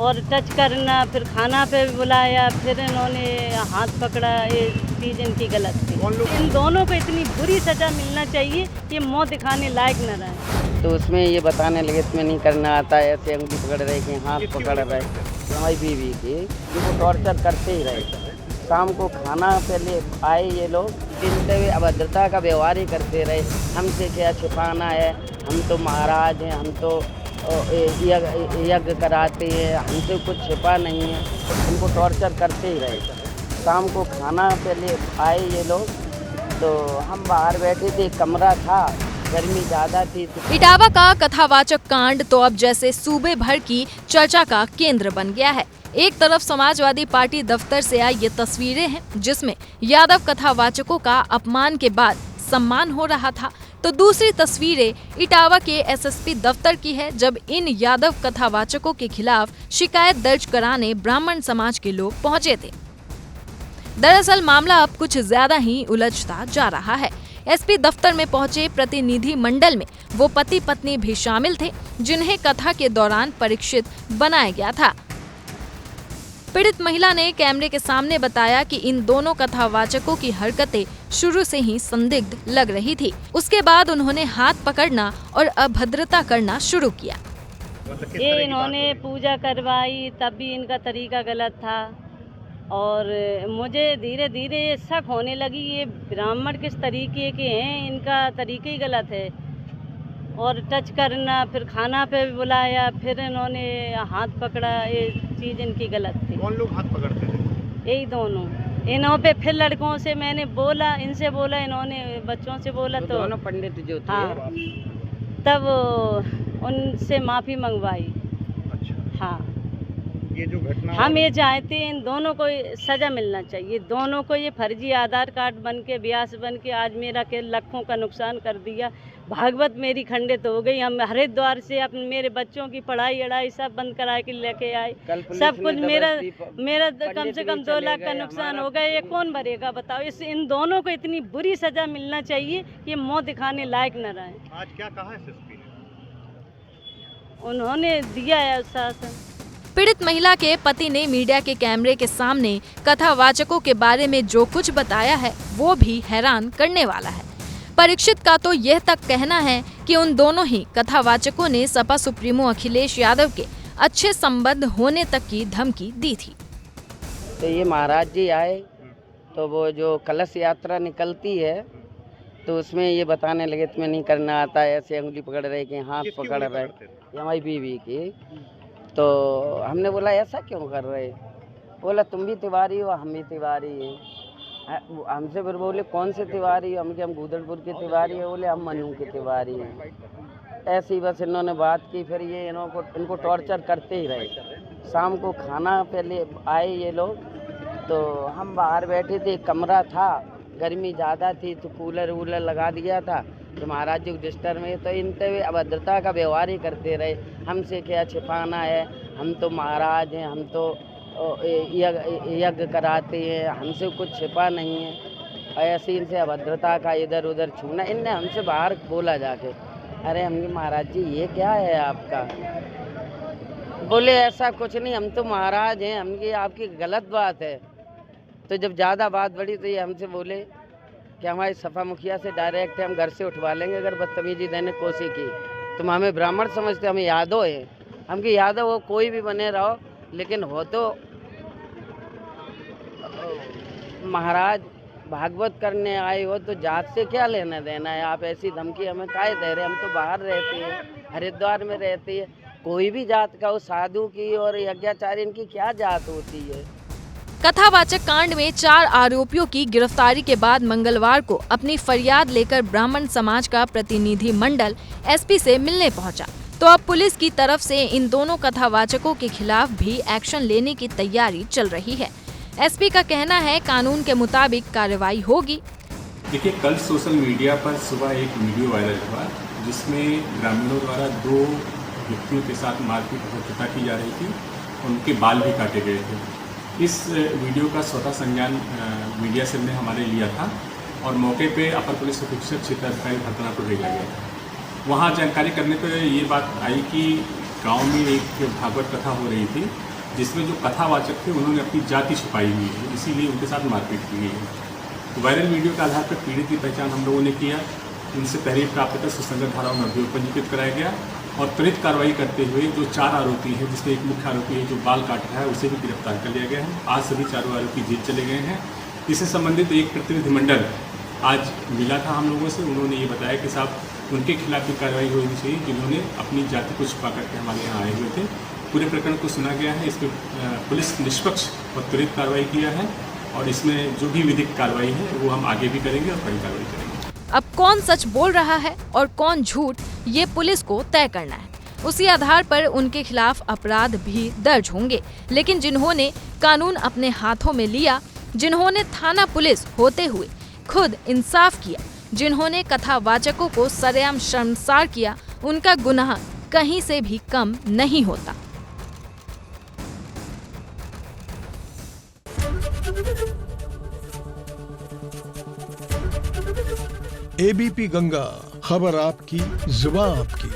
और टच करना, फिर खाना पे बुलाया, फिर इन्होंने हाथ पकड़ा, ये चीज़ इनकी गलत थी। इन दोनों को इतनी बुरी सज़ा मिलना चाहिए कि मुँह दिखाने लायक न रहे। तो उसमें ये बताने लगे तुम्हें नहीं करना आता है, ऐसे अंगुली पकड़ रहे कि हाथ पकड़ रहे, हमारी बीवी की इनको टॉर्चर करते ही रहे। शाम को खाना पहले आए ये लोग, चिंते हुए अभद्रता का व्यवहार ही करते रहे। हमसे क्या छिपाना है, हम तो महाराज हैं, हम तो यज्ञ कराते हैं, हमसे कुछ छिपा नहीं है। उनको टॉर्चर करते ही रहे। शाम को खाना पहले आए ये लोग, तो हम बाहर बैठे थे, कमरा था, गर्मी ज़्यादा थी। इटावा का कथावाचक कांड तो अब जैसे सूबे भर की चर्चा का केंद्र बन गया है। एक तरफ समाजवादी पार्टी दफ्तर से आई ये तस्वीरें हैं जिसमें यादव कथावाचकों का अपमान के बाद सम्मान हो रहा था, तो दूसरी तस्वीरें इटावा के एसएसपी दफ्तर की है जब इन यादव कथावाचकों के खिलाफ शिकायत दर्ज कराने ब्राह्मण समाज के लोग पहुंचे थे। दरअसल मामला अब कुछ ज्यादा ही उलझता जा रहा है। एसपी दफ्तर में पहुंचे प्रतिनिधि मंडल में वो पति पत्नी भी शामिल थे जिन्हें कथा के दौरान परीक्षित बनाया गया था। पीड़ित महिला ने कैमरे के सामने बताया कि इन दोनों कथावाचकों की हरकतें शुरू से ही संदिग्ध लग रही थी। उसके बाद उन्होंने हाथ पकड़ना और अभद्रता करना शुरू किया। ये इन्होंने पूजा करवाई, तब भी इनका तरीका गलत था और मुझे धीरे धीरे ये शक होने लगी ये ब्राह्मण किस तरीके के हैं, इनका तरीका ही गलत है। और टच करना, फिर खाना पे बुलाया, फिर इन्होंने हाथ पकड़ा, ये चीज़ इनकी गलत थी। कौन लोग हाथ पकड़ते थे? यही दोनों। इन्हों पे फिर लड़कों से मैंने बोला, इनसे बोला, इन्होंने बच्चों से बोला, तो दोनों पंडित जो थे, हाँ, तब उनसे माफ़ी मंगवाई। अच्छा। हाँ, ये जो घटना हम ये चाहते हैं इन दोनों को सज़ा मिलना चाहिए। दोनों को ये फर्जी आधार कार्ड बन के, ब्यास बन के आज मेरा के लाखों का नुकसान कर दिया। भागवत मेरी खंडित हो गई। हम हरिद्वार से अपने मेरे बच्चों की पढ़ाई अड़ाई सब बंद करा के लेके आए। सब कुछ मेरा कम से कम 2 लाख का नुकसान हो गया। ये कौन भरेगा बताओ। इन दोनों को इतनी बुरी सज़ा मिलना चाहिए कि मुँह दिखाने लायक न रहे। आज क्या कहा एसएसपी ने? उन्होंने दिया है शासन। पीड़ित महिला के पति ने मीडिया के कैमरे के सामने कथावाचकों के बारे में जो कुछ बताया है वो भी हैरान करने वाला है। परीक्षित का तो यह तक कहना है कि उन दोनों ही कथावाचकों ने सपा सुप्रीमो अखिलेश यादव के अच्छे संबंध होने तक की धमकी दी थी। तो ये महाराज जी आए तो वो जो कलश यात्रा निकलती है तो उसमें ये बताने लगे तुम्हें नहीं करना आता है, ऐसे अंगुली पकड़ रहे कि हाथ पकड़ रहे, ये हमारी बीवी की। तो हमने बोला ऐसा क्यों कर रहे? बोला तुम भी तिवारी हो, हम भी तिवारी हैं। हमसे फिर बोले कौन से तिवारी हो? हम गूदड़पुर के तिवारी हैं। बोले हम मनु के तिवारी हैं। ऐसी बस इन्होंने बात की। फिर ये इनको टॉर्चर करते ही रहे। शाम को खाना पहले आए ये लोग, तो हम बाहर बैठे थे, कमरा था, गर्मी ज़्यादा थी, तो कूलर वूलर लगा दिया था। तो महाराज जी डिस्टर में तो इनते हुए अभद्रता का व्यवहार ही करते रहे। हमसे क्या छिपाना है, हम तो महाराज हैं, हम तो यज्ञ कराते हैं, हमसे कुछ छिपा नहीं है। ऐसे इनसे अभद्रता का इधर उधर छूना, इनने हमसे बाहर बोला जाके, अरे हमने महाराज जी ये क्या है आपका? बोले ऐसा कुछ नहीं, हम तो महाराज हैं, हमकी आपकी गलत बात है। तो जब ज़्यादा बात बढ़ी तो ये हमसे बोले कि हमारी सपा मुखिया से डायरेक्ट है, हम घर से उठवा लेंगे अगर बदतमीजी देने की कोशिश की। तुम हमें ब्राह्मण समझते, हमें यादव है, हमकी यादव हो कोई भी बने रहो, लेकिन हो तो महाराज भागवत करने आए हो, तो जात से क्या लेना देना है? आप ऐसी धमकी हमें काहे दे रहे? हम तो बाहर रहते हैं, हरिद्वार में रहती है, कोई भी जात का हो, साधु की और यज्ञाचार्य की क्या जात होती है? कथावाचक कांड में 4 आरोपियों की गिरफ्तारी के बाद मंगलवार को अपनी फरियाद लेकर ब्राह्मण समाज का प्रतिनिधि मंडल एसपी से मिलने पहुंचा। तो अब पुलिस की तरफ से इन दोनों कथावाचकों के खिलाफ भी एक्शन लेने की तैयारी चल रही है। एसपी का कहना है कानून के मुताबिक कार्रवाई होगी। देखिए, कल सोशल मीडिया पर सुबह एक वीडियो वायरल हुआ जिसमें ग्रामीणों द्वारा 2 व्यक्तियों के साथ मारपीट हत्या की जा रही थी, उनके बाल भी काटे गए थे। इस वीडियो का स्वतः संज्ञान मीडिया सेल ने हमारे लिया था और मौके पे अपर पुलिस अधीक्षक क्षेत्राधिकारी घटना को भेजा गया था। वहाँ जानकारी करने पर ये बात आई कि गांव में एक भागवत कथा हो रही थी जिसमें जो कथावाचक थे उन्होंने अपनी जाति छुपाई हुई है, इसीलिए उनके साथ मारपीट की गई है। तो वायरल वीडियो के आधार पर पीड़ित की पहचान हम लोगों ने किया। इनसे पहले प्राप्त कर सुसंगत धाराओं में अभियोग पंजीकृत कराया गया और त्वरित कार्रवाई करते हुए जो 4 आरोपी हैं, जिसमें एक मुख्य आरोपी है जो बाल काट रहा है, उसे भी गिरफ्तार कर लिया गया है। आज सभी 4 आरोपी जेल चले गए हैं। इससे संबंधित एक प्रतिनिधिमंडल आज मिला था हम लोगों से। उन्होंने ये बताया कि साहब उनके खिलाफ भी कार्रवाई होनी चाहिए जिन्होंने अपनी जाति को छुपा करके हमारे यहाँ आए हुए थे। पूरे प्रकरण को सुना गया है। इस पर पुलिस निष्पक्ष और त्वरित कार्रवाई किया है और इसमें जो भी विधिक कार्रवाई है वो हम आगे भी करेंगे और कड़ी कार्रवाई करेंगे। अब कौन सच बोल रहा है और कौन झूठ, ये पुलिस को तय करना है। उसी आधार पर उनके खिलाफ अपराध भी दर्ज होंगे। लेकिन जिन्होंने कानून अपने हाथों में लिया, जिन्होंने थाना पुलिस होते हुए खुद इंसाफ किया, जिन्होंने कथावाचकों को सरेआम शर्मसार किया, उनका गुनाह कहीं से भी कम नहीं होता। एबीपी गंगा, खबर आपकी, जुबान आपकी।